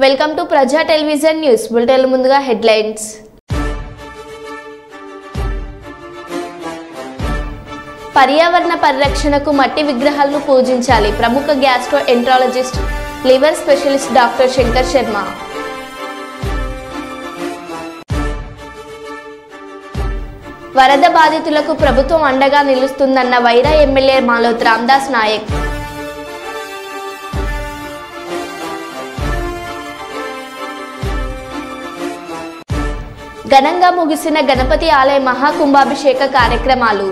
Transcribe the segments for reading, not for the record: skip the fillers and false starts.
Welcome to ప్రజా television news bulletin. ముందుగా headlines. పర్యావరణ పరిరక్షణకు మట్టి విగ్రహాలను పూజించాలి. ప్రముఖ gastro enterologist, liver specialist doctor Shankar Sharma. వరద బాధితులకు ప్రభుత్వం అండగా నిలుస్తుందన్న వైరా ఎమ్మెల్యే మాలోత్ రామదాస్ నాయక్. ఘనంగా ముగిసిన గణపతి ఆలయ మహాకుంభాభిషేక కార్యక్రమాలు.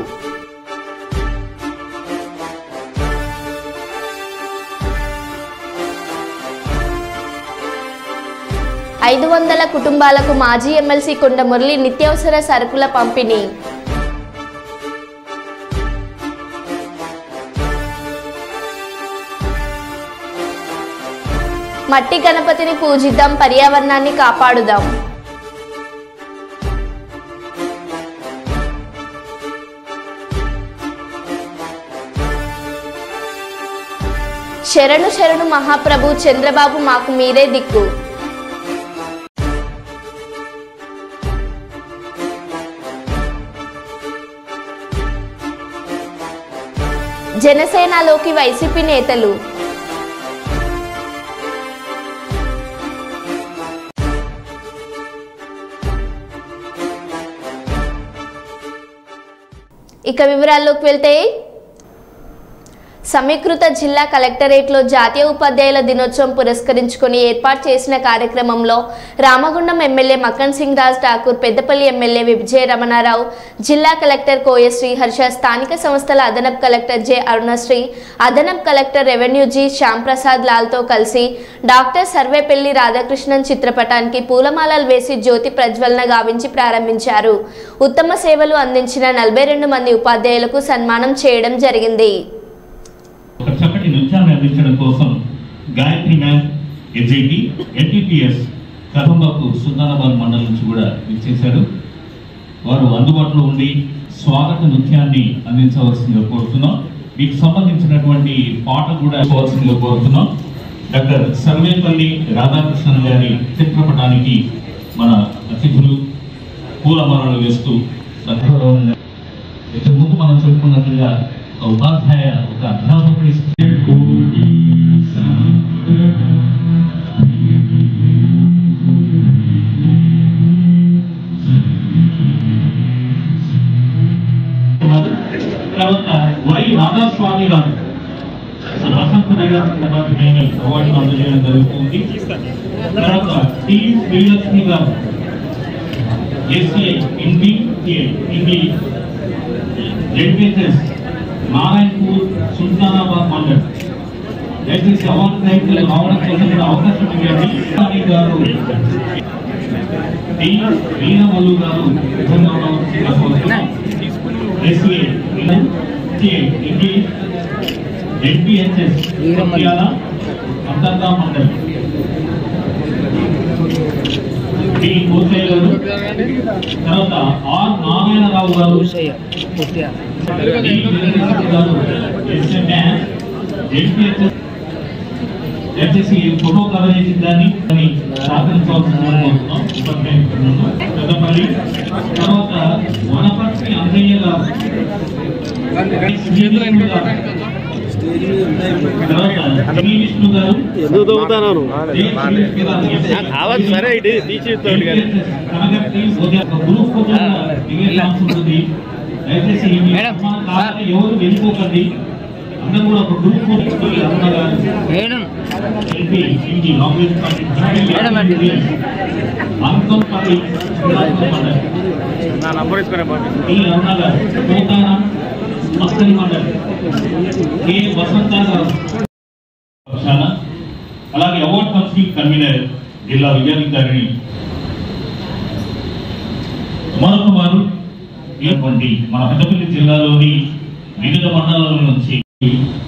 ఐదు 500 కుటుంబాలకు మాజీ ఎమ్మెల్సీ కొండ మురళి నిత్యావసర సరుకుల పంపిణీ. మట్టి గణపతిని పూజిద్దాం, పర్యావరణాన్ని కాపాడుదాం. శరణు శరణు మహాప్రభు, చంద్రబాబు మాకు మీరే దిక్కు. జనసేనలోకి వైసీపీ నేతలు. ఇక వివరాల్లోకి వెళ్తే, సమీకృత జిల్లా కలెక్టరేట్లో జాతీయ ఉపాధ్యాయుల దినోత్సవం పురస్కరించుకొని ఏర్పాటు చేసిన కార్యక్రమంలో రామగుండం ఎమ్మెల్యే మక్కన్ సింగ్ రాజ్ ఠాకూర్, పెద్దపల్లి ఎమ్మెల్యే విజయ రమణారావు, జిల్లా కలెక్టర్ కోయ శ్రీహర్ష, స్థానిక సంస్థల అదనపు కలెక్టర్ జె అరుణశ్రీ, అదనపు కలెక్టర్ రెవెన్యూ జి శ్యాంప్రసాద్ లాల్తో కలిసి డాక్టర్ సర్వేపల్లి రాధాకృష్ణన్ చిత్రపటానికి పూలమాలలు వేసి జ్యోతి ప్రజ్వలన గావించి ప్రారంభించారు. ఉత్తమ సేవలు అందించిన 42 మంది ఉపాధ్యాయులకు సన్మానం చేయడం జరిగింది. ఒక చక్కటి నృత్యాన్ని అందించడం కోసం Gayatri ma'am, SJP, NTPS Kadambapu Sultanabad మండలం నుంచి కూడా ఇచ్చేశారు. వారు అందుబాటులో ఉండి స్వాగత నృత్యాన్ని అందించవలసిందిగా కోరుతున్నాం. మీకు సంబంధించినటువంటి పాట కూడా ఇవ్వవలసిందిగా కోరుతున్నాం. డాక్టర్ సర్వేపల్లి రాధాకృష్ణన్ గారి చిత్రపటానికి మన అతిథులు పూలమాలలు వేస్తూ ముందు మనం చెప్పుకున్నట్లుగా ఉపాధ్యాయ ఒక అధ్యాపకుడి తర్వాత వై రాధాస్వామి గారు వసంత నగర్ అవార్డు అందజేయడం జరుగుతుంది. తర్వాత టి శ్రీలక్ష్మి గారు SCI English ZPS Narayanpur Sultanabad mandal. దయచేసి అవార్డు గ్రహీతలు రావడం కోసం కూడా అవకాశం ఇవ్వండి. గారు డి వీరమల్లు గారు English ZPHS అంతర్గా mandal. D Kosaiah గారు, తర్వాత ఆర్ నారాయణరావు గారు, దయచేసి ఫోటో కవరేజ్ దాన్ని సహకరించవలసిందిగా పెద్దపల్లి. తర్వాత వనపర్తి అంజయ్య గారు, విష్ణు గారు, దయచేసి ఎవరు వెళ్ళిపోకండి. అందరూ కూడా ఒక గ్రూప్ అలాగే అవార్డ్ కౌన్సిల్ కన్వీనర్ జిల్లా విద్యాధికారిని మరొక వారు మన పెద్దపల్లి జిల్లాలోని వివిధ మండలాల నుంచి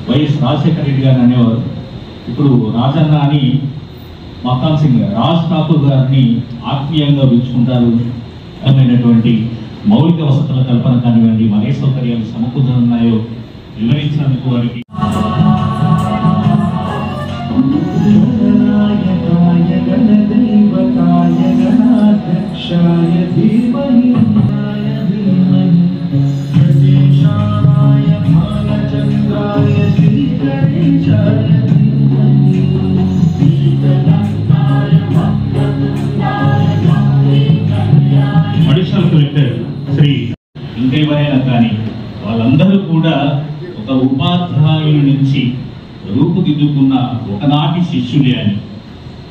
వైఎస్ రాజశేఖర రెడ్డి గారు అనేవారు. ఇప్పుడు రాజన్న అని మక్కన్ సింగ్ రాజ్ ఠాకూర్ గారిని ఆత్మీయంగా పిలుచుకుంటారు. అమైనటువంటి మౌలిక వసతుల కల్పన కానివ్వండి, మరే సౌకర్యాలు సమకూరుతున్నాయో వివరించినందుకు వారికి ఎవరైనా కానీ వాళ్ళందరూ కూడా ఒక ఉపాధ్యాయుడి నుంచి రూపుదిద్దుకున్న ఒకనాటి శిష్యులే అని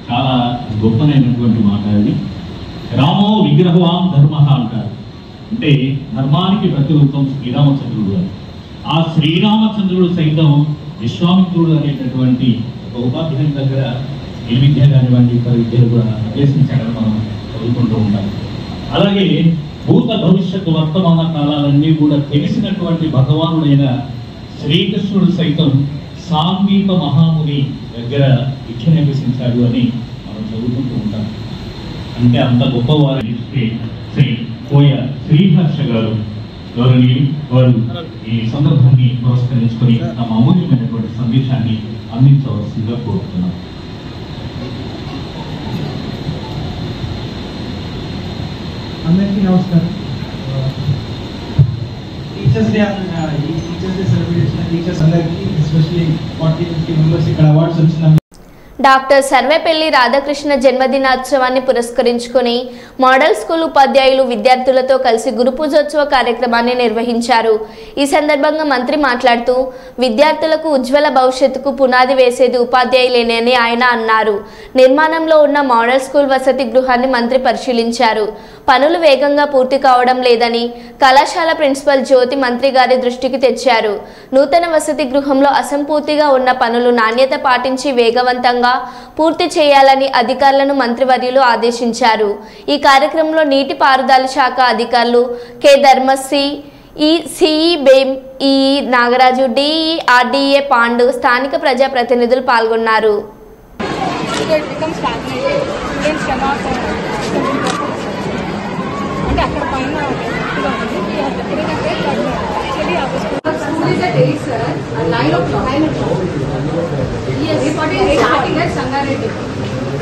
చాలా గొప్పనైనటువంటి మాట అది. రామో విగ్రహవాం ధర్మ అంటారు, అంటే ధర్మానికి ప్రతిరూపం శ్రీరామచంద్రుడు అని. ఆ శ్రీరామచంద్రుడు సైతం విశ్వామిత్రుడు అనేటటువంటి ఒక ఉపాధ్యాయుని దగ్గర ఈ విద్య కానివ్వండి ఇతర విద్యలు కూడా అభ్యసించాలని మనం చదువుకుంటూ ఉంటాం. అలాగే భూత భవిష్యత్తు వర్తమాన కాలాలన్నీ కూడా తెలిసినటువంటి భగవానుడైన శ్రీకృష్ణుడు సైతం సాంఘిక మహాముని దగ్గర విద్యను అభ్యసించాడు అని మనం చదువుకుంటూ ఉంటాం. అంటే అంత గొప్పవారు శ్రీ కోయ శ్రీహర్ష గారు గౌరవనీయులు, వారు ఈ సందర్భాన్ని పురస్కరించుకొని తమ అమూల్యమైనటువంటి సందేశాన్ని అందించవలసిందిగా కోరుతున్నాం. అందరికీ నమస్కారం. టీచర్స్ డే సెలబ్రేషన్ టీచర్స్ అందరికీ ఎస్పెషల్లీ 40-50 మెంబర్స్ ఇక్కడ అవార్డ్స్ వచ్చిన డాక్టర్ సర్వేపల్లి రాధాకృష్ణ జన్మదినోత్సవాన్ని పురస్కరించుకొని మోడల్ స్కూల్ ఉపాధ్యాయులు విద్యార్థులతో కలిసి గురు పూజోత్సవ కార్యక్రమాన్ని నిర్వహించారు. ఈ సందర్భంగా మంత్రి మాట్లాడుతూ విద్యార్థులకు ఉజ్వల భవిష్యత్తుకు పునాది వేసేది ఉపాధ్యాయులేనని ఆయన అన్నారు. నిర్మాణంలో ఉన్న మోడల్ స్కూల్ వసతి గృహాన్ని మంత్రి పరిశీలించారు. పనులు వేగంగా పూర్తి కావడం లేదని కళాశాల ప్రిన్సిపల్ జ్యోతి మంత్రి గారి దృష్టికి తెచ్చారు. నూతన వసతి గృహంలో అసంపూర్తిగా ఉన్న పనులు నాణ్యత పాటించి వేగవంతంగా పూర్తి చేయాలని అధికారులను మంత్రివర్యులు ఆదేశించారు. ఈ కార్యక్రమంలో నీటిపారుదల శాఖ అధికారులు కె ధర్మశ్రీ, సిఈ బేమ్, ఈ నాగరాజు, డిఈ ఆర్డీఏ పాండు, స్థానిక ప్రజాప్రతినిధులు పాల్గొన్నారు.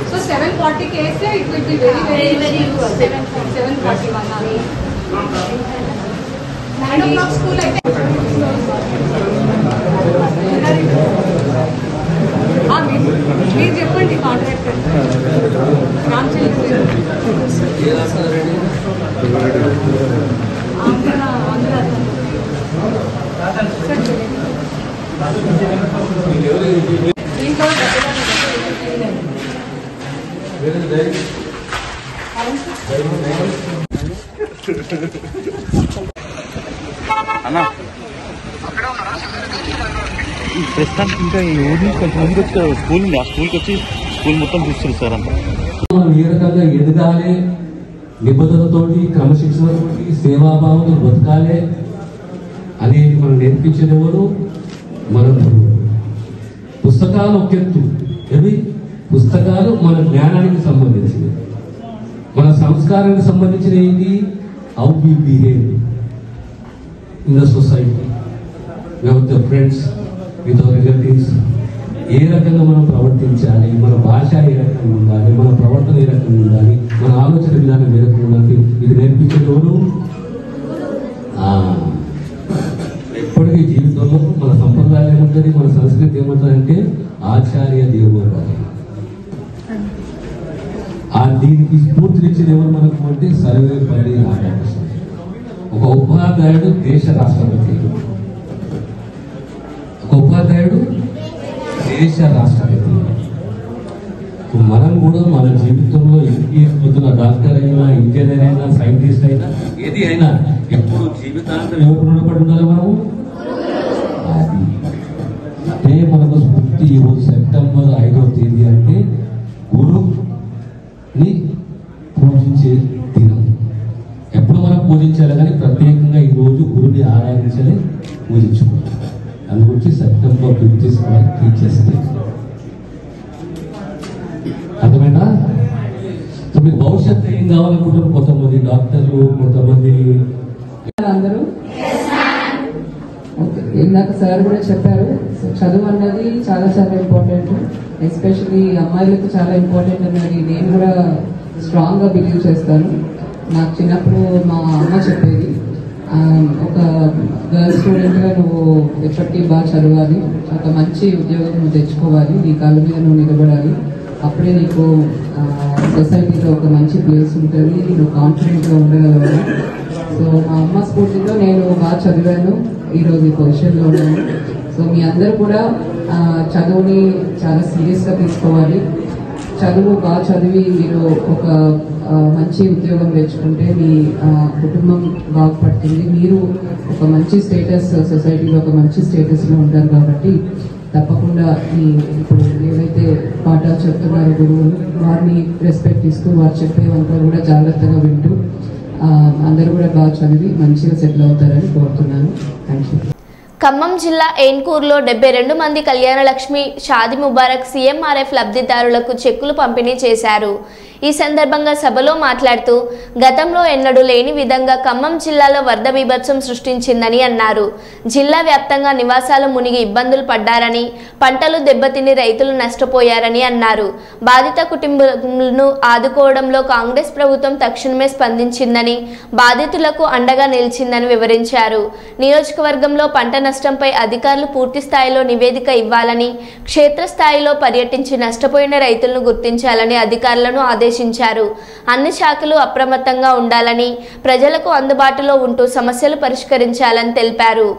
So 740 case it will be very useful. 741 9 o'clock school అయితే మీరు చెప్పండి కాంట్రాక్టర్ రామచంద్ర ప్రస్తుతానికి ఇంకా ఈ ఊరి నుంచి కొంచెం ముందుకు వచ్చి స్కూల్ ఉంది, ఆ స్కూల్కి వచ్చి స్కూల్ మొత్తం చూస్తారు సార్ అంతా. మనం ఏ రకంగా ఎదగాలి, నిబద్ధతతోటి క్రమశిక్షణతోటి సేవాభావంతో బతకాలి అనేది మనం నేర్పించేది ఎవరు? మన పుస్తకాలు ఒక ఎత్తు, ఏవి పుస్తకాలు మన జ్ఞానానికి సంబంధించినవి, మన సంస్కారానికి సంబంధించిన ఏంటి? How we behave in the society, with the friends, with our relatives, ఏ రకంగా మనం ప్రవర్తించాలి, మన భాష ఏ రకంగా ఉండాలి, మన ప్రవర్తన ఏ రకంగా ఉండాలి, మన ఆలోచన విధానం ఏ రకంగా ఉండాలి, ఇది నేర్పించేది ఎవరు? ఎప్పటికీ జీవితంలో మన సంప్రదాయం ఏముంటుంది, మన సంస్కృతి ఏముంటుంది అంటే ఆచార్య దేవోభవ. దీనికి స్ఫూర్తినిచ్చేది ఎవరు మనకు అంటే సర్వేపల్లి రాధాకృష్ణ. ఒక ఉపాధ్యాయుడు దేశ రాష్ట్రపతి, ఒక ఉపాధ్యాయుడు దేశ రాష్ట్రపతి. మనం కూడా మన జీవితంలో పొద్దున డాక్టర్ అయినా, ఇంజనీర్ అయినా, సైంటిస్ట్ అయినా, ఏది అయినా ఎప్పుడు జీవితాంతం ఎవరు రుణపడి ఉండాలి? మనము అది అంటే మనకు స్ఫూర్తి. ఈరోజు సెప్టెంబర్ 5వ తేదీ అంటే గురుని పూజించే దినం. ఎప్పుడు మనం పూజించాలి కానీ ప్రత్యేకంగా ఈరోజు గురుని ఆరాధించాలి, పూజించుకోవాలి. అందుగురించి సెప్టెంబర్ 5 టీచర్స్ డే. అర్థమైనా? మీకు భవిష్యత్తు ఏం కావాలనుకుంటారు? కొంతమంది డాక్టర్లు, కొంతమంది అందరూ ఇందాక సార్ కూడా చెప్పారు, చదువు అన్నది చాలా చాలా ఇంపార్టెంట్, ఎస్పెషల్లీ అమ్మాయిలకు చాలా ఇంపార్టెంట్ అన్నది నేను కూడా స్ట్రాంగ్గా బిలీవ్ చేస్తాను. నాకు చిన్నప్పుడు మా అమ్మ చెప్పేది, ఒక గర్ల్ స్టూడెంట్గా నువ్వు ఎప్పటికీ బాగా చదవాలి, ఒక మంచి ఉద్యోగం నువ్వు తెచ్చుకోవాలి, నీ కాళ్ళ మీద నువ్వు నిలబడాలి, అప్పుడే నీకు సొసైటీలో ఒక మంచి ప్లేస్ ఉంటుంది, నువ్వు కాన్ఫిడెంట్గా ఉండగలవాలి. సో మా అమ్మ స్ఫూర్తితో నేను బాగా చదివాను, ఈరోజు ఈ పొజిషన్లో ఉన్నాను. సో మీ అందరూ కూడా చదువుని చాలా సీరియస్గా తీసుకోవాలి. చదువు బాగా చదివి మీరు ఒక మంచి ఉద్యోగం తెచ్చుకుంటే మీ కుటుంబం బాగుపడుతుంది. మీరు ఒక మంచి స్టేటస్, సొసైటీలో ఒక మంచి స్టేటస్లో ఉంటారు. కాబట్టి తప్పకుండా మీ ఇప్పుడు ఏవైతే పాఠాలు చెప్తున్నారో గురువులు, వారిని రెస్పెక్ట్ ఇస్తూ వారు చెప్పేవంతా కూడా జాగ్రత్తగా వింటూ అందరూ కూడా బాగా చదివి మంచిగా సెటిల్ అవుతారని కోరుతున్నాను. Thank you. ఖమ్మం జిల్లా ఏన్కూరులో 72 మంది కళ్యాణలక్ష్మి షాదీ ముబారక్ సీఎంఆర్ఎఫ్ లబ్ధిదారులకు చెక్కులు పంపిణీ చేశారు. ఈ సందర్భంగా సభలో మాట్లాడుతూ గతంలో ఎన్నడూ లేని విధంగా ఖమ్మం జిల్లాలో వరద బీభత్సం సృష్టించిందని అన్నారు. జిల్లా వ్యాప్తంగా నివాసాలు మునిగి ఇబ్బందులు పడ్డారని, పంటలు దెబ్బతిని రైతులు నష్టపోయారని అన్నారు. బాధిత కుటుంబాలను ఆదుకోవడంలో కాంగ్రెస్ ప్రభుత్వం తక్షణమే స్పందించిందని, బాధితులకు అండగా నిలిచిందని వివరించారు. నియోజకవర్గంలో పంట నష్టంపై అధికారులు పూర్తి స్థాయిలో నివేదిక ఇవ్వాలని, క్షేత్రస్థాయిలో పర్యటించి నష్టపోయిన రైతులను గుర్తించాలని అధికారులను ఆదేశించారు. అన్ని శాఖలు అప్రమత్తంగా ఉండాలని, ప్రజలకు అందుబాటులో ఉంటూ సమస్యలు పరిష్కరించాలని తెలిపారు.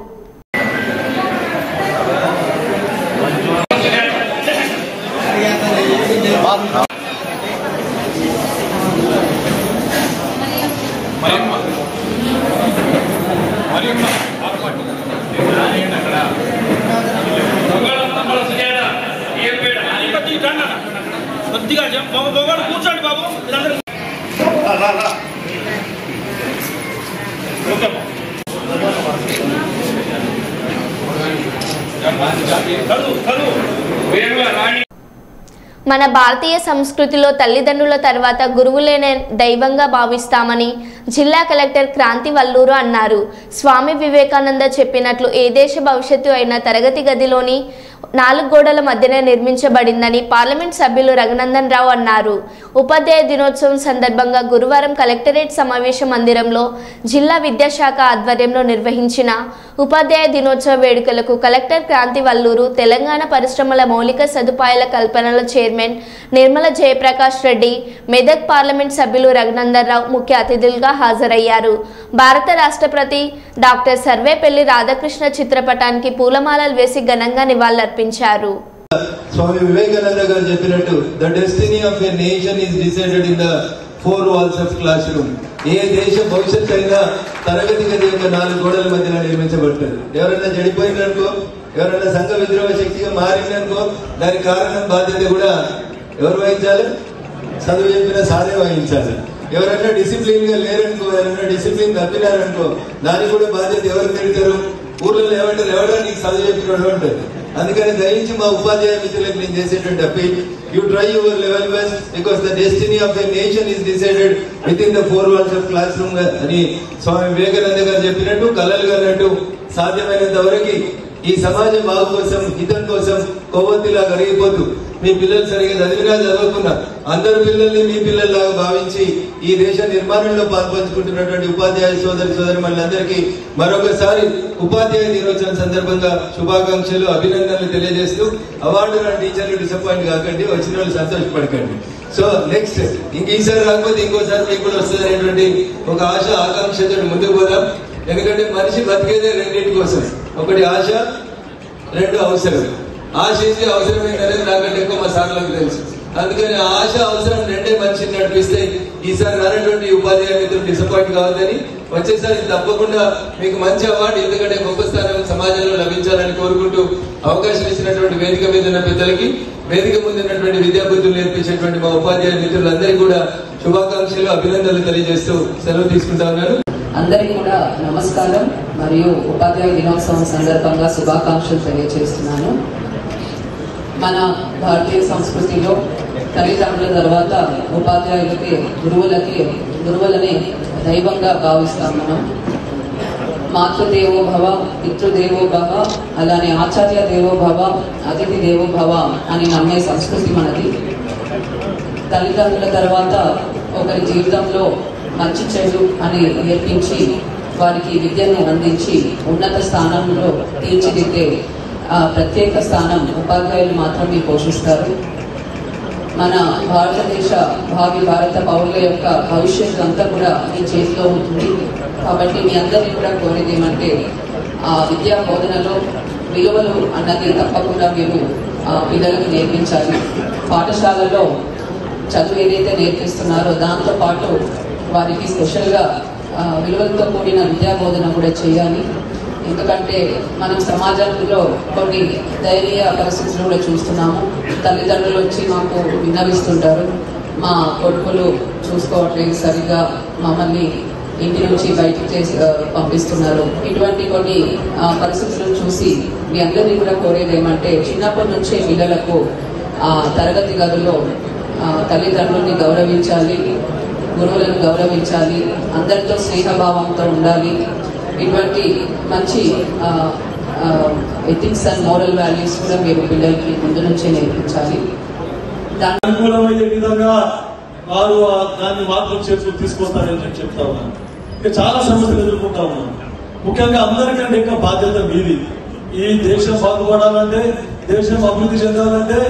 కూర్చోండి బాబు. మన భారతీయ సంస్కృతిలో తల్లిదండ్రుల తర్వాత గురువులేనే దైవంగా భావిస్తామని జిల్లా కలెక్టర్ క్రాంతి వల్లూరు అన్నారు. స్వామి వివేకానంద చెప్పినట్లు ఏ దేశ భవిష్యత్తు అయినా తరగతి గదిలోని 4 గోడల మధ్యనే నిర్మించబడిందని పార్లమెంట్ సభ్యులు రఘునందన్ రావు అన్నారు. ఉపాధ్యాయ దినోత్సవం సందర్భంగా గురువారం కలెక్టరేట్ సమావేశ మందిరంలో జిల్లా విద్యాశాఖ ఆధ్వర్యంలో నిర్వహించిన ఉపాధ్యాయ దినోత్సవ వేడుకలకు కలెక్టర్ క్రాంతి వల్లూరు, తెలంగాణ పరిశ్రమల మౌలిక సదుపాయాల కల్పనల చైర్మన్ నిర్మల జయప్రకాష్ రెడ్డి, మెదక్ పార్లమెంట్ సభ్యులు రఘునందన్ రావు ముఖ్య అతిథులుగా హాజరయ్యారు. భారత రాష్ట్రపతి డాక్టర్ సర్వేపల్లి రాధాకృష్ణ చిత్రపటానికి పూలమాలలు వేసి ఘనంగా నివాళులర్పించారు. స్వామి వివేకానంద గారు చెప్పినట్టు the destiny of a nation is decided in the 4 walls of classroom. ఏ దేశ భవిష్యత్తు అయినా తరగతి గది యొక్క 4 గోడల మధ్యన నిర్మించబడుతుంది. ఎవరైనా చెడిపోయిందనుకో, ఎవరైనా సంఘ విద్రోహ శక్తిగా మారిందనుకో, దానికి కారణం బాధ్యత కూడా ఎవరు వహించాలి? చదువు చెప్పిన సాధే వహించాలి. ఎవరైనా డిసిప్లిన్ గా లేరనుకో, ఎవరైనా డిసిప్లిన్ తప్పినారనుకో, దానికి కూడా బాధ్యత ఎవరు తిడతారు? ఊర్లలో ఏమంటారు? ఎవరైనా నీకు చదువు చెప్పినట్టు ఉంటుంది. అందుకని దయించి మా ఉపాధ్యాయ మిత్రులకు నేను చేసేటువంటి appeal, you try your level best because the destiny of a nation is decided with in the 4 walls of class room అని స్వామి వివేకానంద గారు చెప్పినట్టు, కళలు అన్నట్టు సాధ్యమైనంత వరకు ఈ సమాజం బాగు కోసం, హితం కోసం కొవ్వొత్తిలా కరిగిపోతూ మీ పిల్లలు సరిగా చదివినా చదవకున్నా అందరు పిల్లల్ని మీ పిల్లల్లాగా భావించి ఈ దేశ నిర్మాణంలో పాల్పంచుకుంటున్నటువంటి ఉపాధ్యాయ సోదరి మనందరికీ మరొకసారి ఉపాధ్యాయ దినోత్సవం సందర్భంగా శుభాకాంక్షలు, అభినందనలు తెలియజేస్తూ, అవార్డు నా టీచర్లు డిసప్పాయింట్ కాకండి, వచ్చిన వాళ్ళు సంతోషపడకండి. సో నెక్స్ట్ ఈసారి రాకపోతే ఇంకోసారి మీకు కూడా వస్తుంది అనేటువంటి ఒక ఆశ, ఆకాంక్షతో ముందుకు పోదాం. ఎందుకంటే మనిషి బతికేదే రెండింటి కోసం, ఒకటి ఆశ, 2 అవసరం. ఆశ ఏంటి, అవసరం ఏంటనేది నాకంటే ఎక్కువ మా సార్లకు తెలుసు. అందుకని ఆశ, అవసరం 2 మనిషిని నడిపిస్తే ఈసారి రానటువంటి ఉపాధ్యాయ మిత్రులు డిసప్పాయింట్ కావద్దని, వచ్చేసరికి తప్పకుండా మీకు మంచి అవార్డు, ఎందుకంటే గొప్ప స్థానం సమాజంలో లభించాలని కోరుకుంటూ అవకాశం ఇచ్చినటువంటి వేదిక మీద ఉన్న పెద్దలకి, వేదిక ముందు ఉన్నటువంటి విద్యాబుద్ధులు నేర్పించేటువంటి మా ఉపాధ్యాయ మిత్రులందరికీ కూడా శుభాకాంక్షలు, అభినందనలు తెలియజేస్తూ సెలవు తీసుకుంటా ఉన్నాను. అందరికీ కూడా నమస్కారం మరియు ఉపాధ్యాయ దినోత్సవం సందర్భంగా శుభాకాంక్షలు తెలియజేస్తున్నాను. మన భారతీయ సంస్కృతిలో తల్లిదండ్రుల తర్వాత ఉపాధ్యాయులకి, గురువులని దైవంగా భావిస్తాం మనం. మాతృదేవో భవ, పితృదేవో భవ, అలానే ఆచార్య దేవో భవ, అతిథి దేవో భవ అని నమ్మే సంస్కృతి మనది. తల్లిదండ్రుల తర్వాత ఒకరి జీవితంలో మంచి చెడు అని నేర్పించి వారికి విద్యను అందించి ఉన్నత స్థానంలో తీర్చిదిద్దే ప్రత్యేక స్థానం ఉపాధ్యాయులు మాత్రమే పోషిస్తారు. మన భారతదేశ భారత పౌరుల యొక్క భవిష్యత్తు అంతా కూడా మీ చేతిలో ఉంటుంది. కాబట్టి మీ అందరినీ కూడా కోరేది ఏమంటే ఆ విద్యా బోధనలో విలువలు అన్నది తప్పకుండా మీరు పిల్లలకు నేర్పించాలి. పాఠశాలలో చదువు ఏదైతే నేర్పిస్తున్నారో దాంతోపాటు వారికి స్పెషల్గా విలువలతో కూడిన విద్యా బోధన కూడా చేయాలి. ఎందుకంటే మనం సమాజంలో కొన్ని దయనీయ పరిస్థితులు కూడా చూస్తున్నాము. తల్లిదండ్రులు వచ్చి మాకు విన్నవిస్తుంటారు, మా కొడుకులు చూసుకోవట్లేదు సరిగా, మమ్మల్ని ఇంటి నుంచి బయటకు చేసి పంపిస్తున్నారు. ఇటువంటి కొన్ని పరిస్థితులను చూసి మీ అందరినీ కూడా కోరేది ఏమంటే చిన్నప్పటి నుంచే పిల్లలకు తరగతి గదిలో తల్లిదండ్రుల్ని గౌరవించాలి, గురువులను గౌరవించాలి, అందరితో స్నేహభావంతో ఉండాలి. ఇటువంటి మంచి ఎథిక్స్ అండ్ మోరల్ వాల్యూస్ కూడా మీరు పిల్లలకి ముందు నుంచే నేర్పించాలి. అనుకూలమయ్యే విధంగా వారు దాన్ని మార్పులు చేర్పులు తీసుకొస్తారని చెప్పి చెప్తా ఉన్నాను. ఇంకా చాలా సమస్యలు ఎదుర్కొంటా ఉన్నాం. ముఖ్యంగా అందరికంటే ఎక్కువ బాధ్యత మీది. ఈ దేశం బాగుపడాలంటే, దేశం అభివృద్ధి చెందాలంటే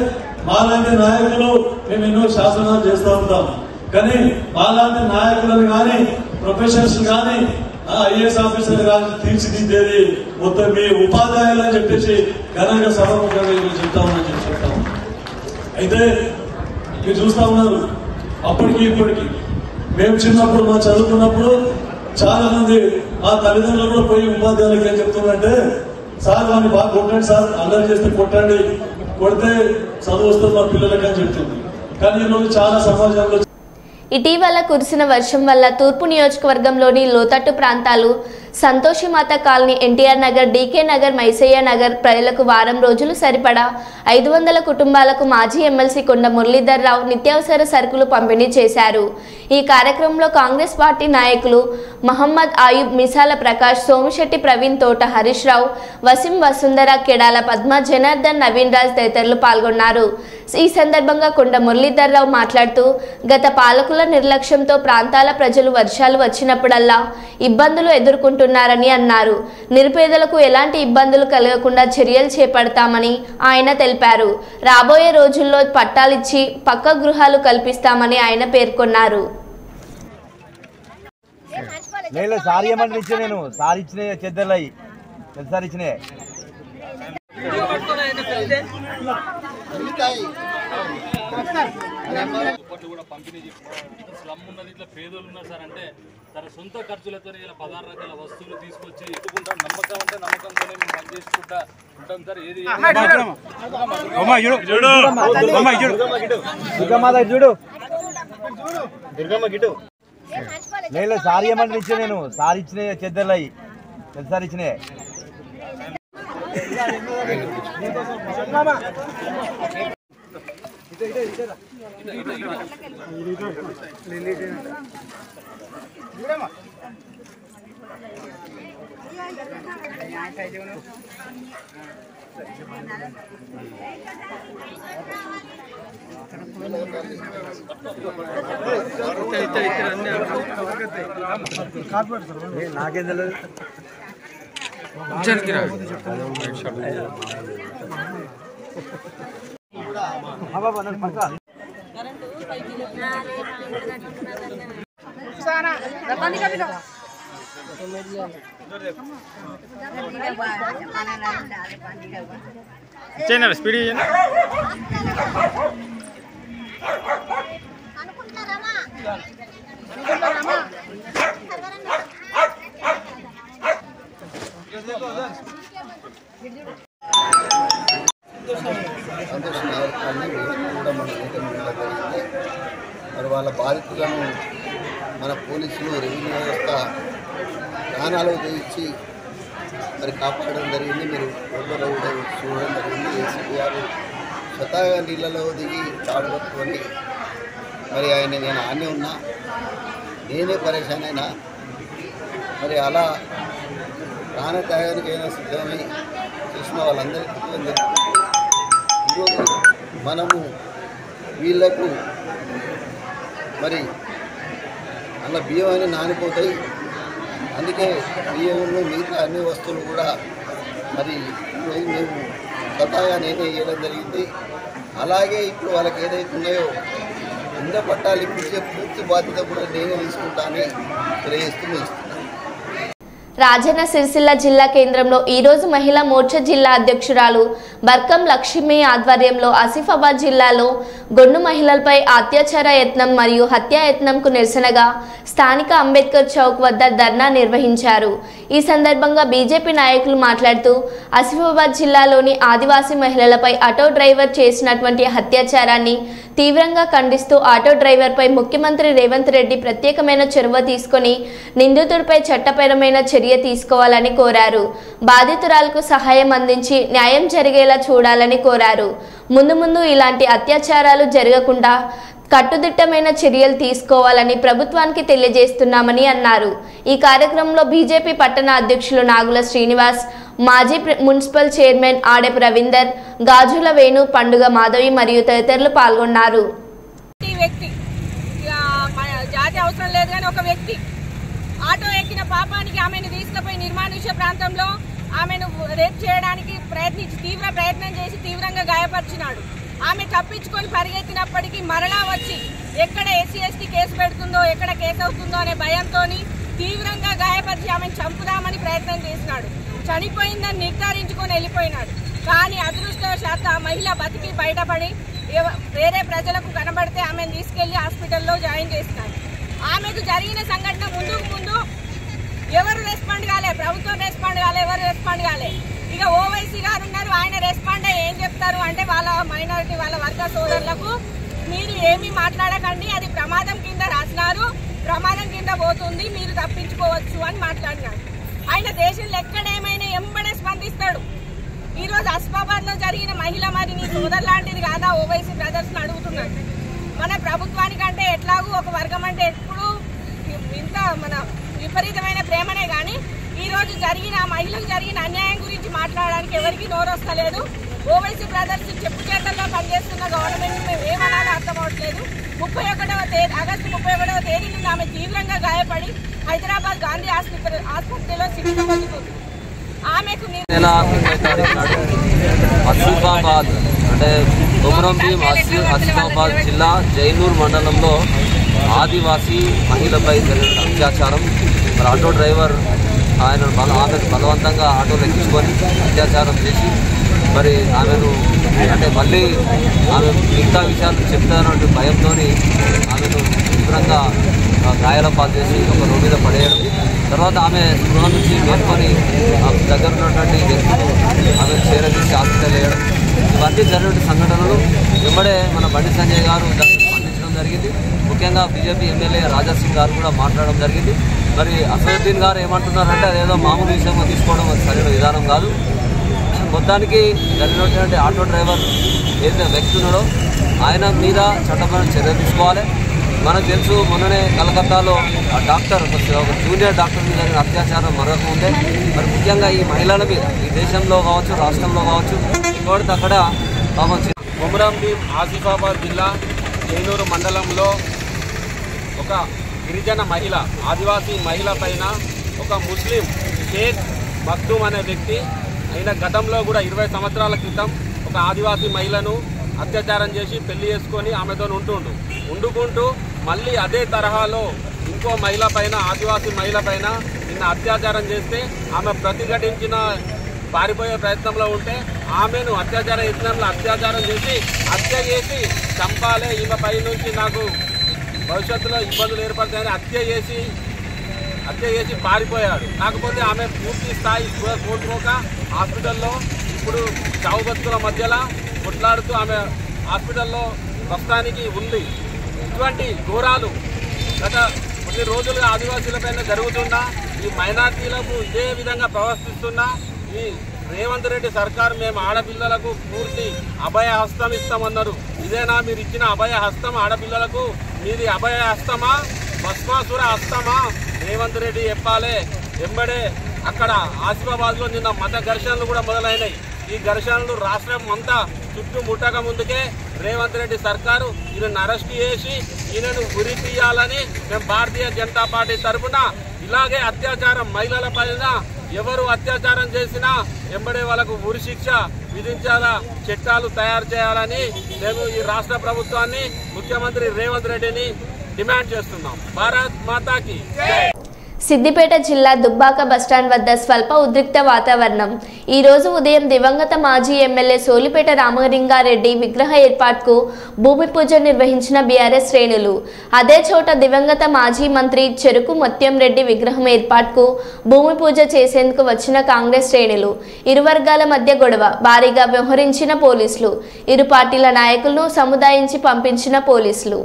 మాలాంటి నాయకులు మేము ఎన్నో శాసనాలు చేస్తూ ఉంటాం. కానీ మాలాంటి నాయకులను కానీ ప్రొఫెషనల్స్ కానీ ఐఏఎస్ ఆఫీసర్ కానీ తీర్చిదిద్దేది మొత్తం మీ ఉపాధ్యాయులు అని చెప్పేసి ఘనంగా సభాముఖంగా చెప్తామని చెప్పి చెప్తాము. అయితే మీరు చూస్తా ఉన్నారు, అప్పటికి ఇప్పటికి మేము చిన్నప్పుడు మా చదువుకున్నప్పుడు చాలా మంది మా తల్లిదండ్రులు కూడా పోయి ఉపాధ్యాయులకి ఏం చెప్తున్నారంటే, సార్ వాడిని బాగా కొట్టండి సార్, అల్లరి చేస్తే కొట్టండి, కొడితే చదువు వస్తుంది మా పిల్లలకి అని చెప్తుంది. కానీ ఈరోజు చాలా సమాజంలో ఇటీవల కురిసిన వర్షం వల్ల తూర్పు నియోజకవర్గంలోని లోతట్టు ప్రాంతాలు సంతోషిమాత కాలనీ, ఎన్టీఆర్ నగర్, డీకే నగర్, మైసయ్య నగర్ ప్రజలకు వారం రోజులు సరిపడా 500 కుటుంబాలకు మాజీ ఎమ్మెల్సీ కొండ మురళీధర్ రావు నిత్యావసర సరుకులు పంపిణీ చేశారు. ఈ కార్యక్రమంలో కాంగ్రెస్ పార్టీ నాయకులు మహమ్మద్ ఆయుబ్, మిసాల ప్రకాష్, సోమిశెట్టి ప్రవీణ్, తోట హరీష్ రావు, వసీం, వసుంధర, కెడాల పద్మ, జనార్దన్, నవీన్ రాజ్ తదితరులు పాల్గొన్నారు. ఈ సందర్భంగా కొండ మురళీధర్ రావు మాట్లాడుతూ, గత పాలకుల నిర్లక్ష్యంతో ప్రాంతాల ప్రజలు వర్షాలు వచ్చినప్పుడల్లా ఇబ్బందులు ఎదుర్కొంటున్నారని అన్నారు. నిరుపేదలకు ఎలాంటి ఇబ్బందులు కలగకుండా చర్యలు చేపడతామని ఆయన తెలిపారు. రాబోయే రోజుల్లో పట్టాలిచ్చి పక్క గృహాలు కల్పిస్తామని ఆయన పేర్కొన్నారు. పంపిణీ స్లమ్ ఉన్నది, ఇట్లా పేదలు ఉన్నారు సార్ అంటే తన సొంత ఖర్చులతో ఇలా 16 రకాల వస్తువులు తీసుకొచ్చి ఎత్తుకుంటాం. నమ్మకం అంటే నమ్మకంతోనే మేము పనిచేసుకుంటా ఉంటాం సార్. ఏది సార్ ఏమని ఇచ్చా, నేను సార్ ఇచ్చిన చెద్దర్లు అయ్యి సార్ ఇచ్చినాయి. నాకేం తెలియదు. స్పీడ్ మరి వాళ్ళ బాధితులను మన పోలీసులు, రెవెన్యూ వ్యవస్థ ప్రాణాలు తెచ్చి మరి కాపాడడం జరిగింది. మీరు ఫోటోలో కూడా చూడడం జరిగింది. ఏసీపీ గారు స్వతహాగా నీళ్ళలో దిగి తాడు పట్టుకొని మరి ఆయన నేను ఆనే ఉన్నా, నేనే పరేషాన్ అయినా, మరి అలా ప్రాణత్యాగానికైనా సిద్ధమై చేసిన వాళ్ళందరికీ ఈరోజు మనము వీళ్లకు మరి అలా బియ్యం అని నానిపోతాయి. అందుకే బియ్యంలో మిగతా అన్ని వస్తువులు కూడా మరి ఈరోజు మేము స్వతహాగా నేనే ఇవ్వడం జరిగింది. అలాగే ఇప్పుడు వాళ్ళకి ఏదైతే ఉన్నాయో ఇంద పట్టాలు ఇప్పించే పూర్తి బాధ్యత కూడా నేనే తీసుకుంటానని తెలియజేస్తూ ముగిస్తున్నాను. రాజన్న సిరిసిల్ల జిల్లా కేంద్రంలో ఈరోజు మహిళా మోర్చా జిల్లా అధ్యక్షురాలు బర్కం లక్ష్మి ఆధ్వర్యంలో ఆసిఫాబాద్ జిల్లాలో గొండు మహిళలపై అత్యాచార యత్నం మరియు హత్యా యత్నంకు నిరసనగా స్థానిక అంబేద్కర్ చౌక్ వద్ద ధర్నా నిర్వహించారు. ఈ సందర్భంగా బీజేపీ నాయకులు మాట్లాడుతూ ఆసిఫాబాద్ జిల్లాలోని ఆదివాసీ మహిళలపై ఆటో డ్రైవర్ చేసినటువంటి అత్యాచారాన్ని తీవ్రంగా ఖండిస్తూ ఆటో డ్రైవర్పై ముఖ్యమంత్రి రేవంత్ రెడ్డి ప్రత్యేకమైన చొరవ తీసుకొని నిందితుడిపై చట్టపరమైన చర్య తీసుకోవాలని కోరారు. బాధితురాలకు సహాయం అందించి న్యాయం జరిగేలా చూడాలని కోరారు. ముందు ఇలాంటి అత్యాచారాలు జరగకుండా కట్టుదిట్టమైన చర్యలు తీసుకోవాలని ప్రభుత్వానికి తెలియజేస్తున్నామని అన్నారు. ఈ కార్యక్రమంలో బీజేపీ పట్టణ అధ్యక్షులు నాగుల శ్రీనివాస్, మాజీ మున్సిపల్ చైర్మన్ ఆడెపు రవీందర్, గాజుల వేణు, పండుగ మాధవి మరియు తదితరులు పాల్గొన్నారు. జాతి అవసరం లేదు కానీ ఒక వ్యక్తి ఆటో ఎక్కిన పాపానికి ఆమెను తీసుకుపోయి నిర్మానుష్య ప్రాంతంలో ఆమెను రేప్ చేయడానికి తీవ్ర ప్రయత్నం చేసి తీవ్రంగా గాయపరిచినాడు. ఆమె తప్పించుకొని పరిగెత్తినప్పటికీ మరలా వచ్చి ఎక్కడ ఎస్సీ ఎస్టీ కేసు పెడుతుందో ఎక్కడ కేసు అవుతుందో అనే భయంతో తీవ్రంగా గాయపరిచి ఆమెను చంపుదామని ప్రయత్నం చేసినాడు. చనిపోయిందని నిర్ధారించుకొని వెళ్ళిపోయినాడు. కానీ అదృష్టవశాత్తు ఆ మహిళ బతికి బయటపడి వేరే ప్రజలకు కనబడితే ఆమెను తీసుకెళ్లి హాస్పిటల్లో జాయిన్ చేసినాడు. ఆమెకు జరిగిన సంఘటన ముందు ఎవరు రెస్పాండ్ కాలే, ప్రభుత్వం రెస్పాండ్ కాలే, ఎవరు రెస్పాండ్ కాలే. ఇక ఓవైసీ గారు ఉన్నారు, ఆయన రెస్పాండ్ అయ్యి ఏం చెప్తారు అంటే వాళ్ళ మైనారిటీ వాళ్ళ వర్గ సోదరులకు మీరు ఏమీ మాట్లాడకండి, అది ప్రమాదం కింద రాసినారు, ప్రమాదం కింద పోతుంది, మీరు తప్పించుకోవచ్చు అని మాట్లాడినాడు. ఆయన దేశంలో ఎక్కడేమైనా ఎంబడే స్పందిస్తాడు. ఈరోజు ఆసిఫాబాద్ లో జరిగిన మహిళ మరి నీ సోదరు లాంటిది కాదా ఓవైసీ బ్రదర్స్ అడుగుతున్నాడు. మన ప్రభుత్వానికంటే ఎట్లాగూ ఒక వర్గం అంటే ఎప్పుడు ఇంత మన విపరీతమైన ప్రేమనే కానీ ఈరోజు జరిగిన మహిళకు జరిగిన అన్యాయం గురించి మాట్లాడడానికి ఎవరికి నోరొస్తలేదు. ఓవైసీ బ్రదర్స్ చెప్పు చేతల్లో పనిచేస్తున్న గవర్నమెంట్ మేము ఏమనాలో అర్థం అవట్లేదు. ఆగస్టు 31వ తేదీ నుండి ఆమె తీవ్రంగా గాయపడి హైదరాబాద్ గాంధీ ఆసుపత్రిలో చికిత్స పొందుతుంది. ఆమెకు ఆసిఫాబాద్ అంటే కొమరంభీం ఆసిఫాబాద్ జిల్లా జైనూర్ మండలంలో ఆదివాసీ మహిళపై జరిగిన అత్యాచారం. మరి ఆటో డ్రైవర్ ఆమెను బలవంతంగా ఆటోలు ఎక్కించుకొని అత్యాచారం చేసి మరి ఆమెను అంటే మళ్ళీ ఆమె మిగతా విషయాలు చెప్తానంటే భయంతో ఆమెను తీవ్రంగా గాయాల పాలు చేసి ఒక రోడ్డు మీద పడేయడం, తర్వాత ఆమె గృహ నుంచి మేల్కొని దగ్గర ఉన్నటువంటి వ్యక్తులు ఆమెను చేరదీసి హాస్పిటల్ వేయడం, ఇవన్నీ జరిగిన సంఘటనలు వెంబడే మన బండి సంజయ్ గారు దాన్ని స్పందించడం జరిగింది. ముఖ్యంగా బీజేపీ ఎమ్మెల్యే రాజాసింగ్ గారు కూడా మాట్లాడడం జరిగింది. మరి అసదుద్దీన్ గారు ఏమంటున్నారంటే అదేదో మామూలు విషయంగా తీసుకోవడం అది సరైన విధానం కాదు. మొత్తానికి జరిగినటువంటి ఆటో డ్రైవర్ ఏదైతే వ్యక్తి ఉన్నాడో ఆయన మీద చట్టపరమైన చర్య తీసుకోవాలి. మనకు తెలుసు మొన్ననే కలకత్తాలో ఆ డాక్టర్ ఒక జూనియర్ డాక్టర్ మీద జరిగిన అత్యాచారం మరొక ఉందే. మరి ముఖ్యంగా ఈ మహిళల మీద ఈ దేశంలో కావచ్చు రాష్ట్రంలో కావచ్చు ఇంకోటి అక్కడ కావచ్చు. కొమరంభీం ఆసిఫాబాద్ జిల్లా జైనూరు మండలంలో ఒక గిరిజన మహిళ ఆదివాసీ మహిళ పైన ఒక ముస్లిం షేక్ మక్దూమ్ అనే వ్యక్తి ఆయన గతంలో కూడా 20 సంవత్సరాల క్రితం ఒక ఆదివాసీ మహిళను అత్యాచారం చేసి పెళ్లి చేసుకొని ఆమెతో ఉండుకుంటూ మళ్ళీ అదే తరహాలో ఇంకో మహిళ పైన ఆదివాసీ మహిళ పైన నిన్న అత్యాచారం చేస్తే ఆమె ప్రతిఘటించిన పారిపోయే ప్రయత్నంలో ఉంటే ఆమెను అత్యాచార యత్నంలో అత్యాచారం చేసి హత్య చేసి చంపాలే, ఈమె పై నుంచి నాకు భవిష్యత్తులో ఇబ్బందులు ఏర్పడతాయని హత్య చేసి పారిపోయాడు. కాకపోతే ఆమె పూర్తి స్థాయి కోల్పోక హాస్పిటల్లో ఇప్పుడు చావు బతుకుల మధ్యలో కొట్లాడుతూ ఆమె హాస్పిటల్లో ప్రస్తుతానికి ఉంది. ఇటువంటి ఘోరాలు గత కొన్ని రోజులుగా ఆదివాసీలపైన జరుగుతున్నా ఈ మైనార్టీలకు ఇదే విధంగా ప్రవర్తిస్తున్నా ఈ రేవంత్ రెడ్డి సర్కారు మేము ఆడపిల్లలకు పూర్తి అభయ హస్తం ఇస్తామన్నారు. ఇదేనా మీరు ఇచ్చిన అభయ హస్తం ఆడపిల్లలకు? మీది అభయ హస్తమా భస్మాసుర హస్తమా? రేవంత్ రెడ్డి చెప్పాలే. వెంబడే అక్కడ ఆసిఫాబాద్లో నిన్న మత ఘర్షణలు కూడా మొదలైనాయి. ఈ ఘర్షణలు రాష్ట్రం అంతా చుట్టుముట్టక ముందుకే రేవంత్ రెడ్డి సర్కారు ఈయనను అరెస్ట్ చేసి ఈయనను ఉరి తీయాలని మేము భారతీయ జనతా పార్టీ తరఫున ఇలాగే అత్యాచారం మహిళల పైన ఎవరు అత్యాచారం చేసినా ఎంబడే వాళ్ళకు ఉరి శిక్ష విధించాలా, చట్టాలు తయారు చేయాలని మేము ఈ రాష్ట్ర ప్రభుత్వాన్ని, ముఖ్యమంత్రి రేవంత్ రెడ్డిని డిమాండ్ చేస్తున్నాం. భారత్ మాతాకి జై. సిద్దిపేట జిల్లా దుబ్బాక బస్టాండ్ వద్ద స్వల్ప ఉద్రిక్త వాతావరణం. ఈ రోజు ఉదయం దివంగత మాజీ ఎమ్మెల్యే సోలిపేట రామలింగారెడ్డి విగ్రహ ఏర్పాటుకు భూమి పూజ నిర్వహించిన బీఆర్ఎస్ శ్రేణులు. అదే చోట దివంగత మాజీ మంత్రి చెరుకు ముత్యం రెడ్డి విగ్రహం ఏర్పాటుకు భూమి పూజ చేసేందుకు వచ్చిన కాంగ్రెస్ శ్రేణులు. ఇరు వర్గాల మధ్య గొడవ. భారీగా వ్యవహరించిన పోలీసులు. ఇరు పార్టీల నాయకులను సముదాయించి పంపించిన పోలీసులు.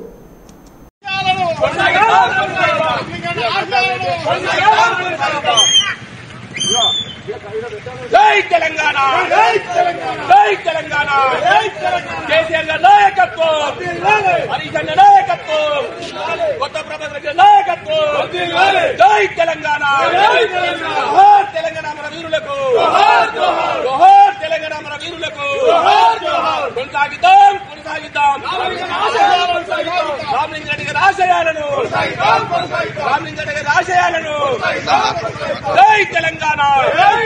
జై తెలంగాణ, జై తెలంగాణ, కేసీఆర్ గారి నాయకత్వం, హరీష్ అన్న నాయకత్వం, కొత్త ప్రభుత్వ నాయకత్వం. జై తెలంగాణ, జోహార్ తెలంగాణ మన వీరులకు, జోహార్ తెలంగాణ మన వీరులకు. కొనసాగిద్దాం, కొనసాగిద్దాం రామలింగారెడ్డి గారి ఆశయాలను, రామలింగారెడ్డి గారి ఆశయాలను. జై తెలంగాణ, జై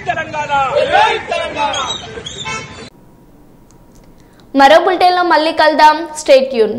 తెలంగాణ, జై తెలంగాణ. మరో బులెటిన్లో మళ్ళీ కలుద్దాం. Stay tune.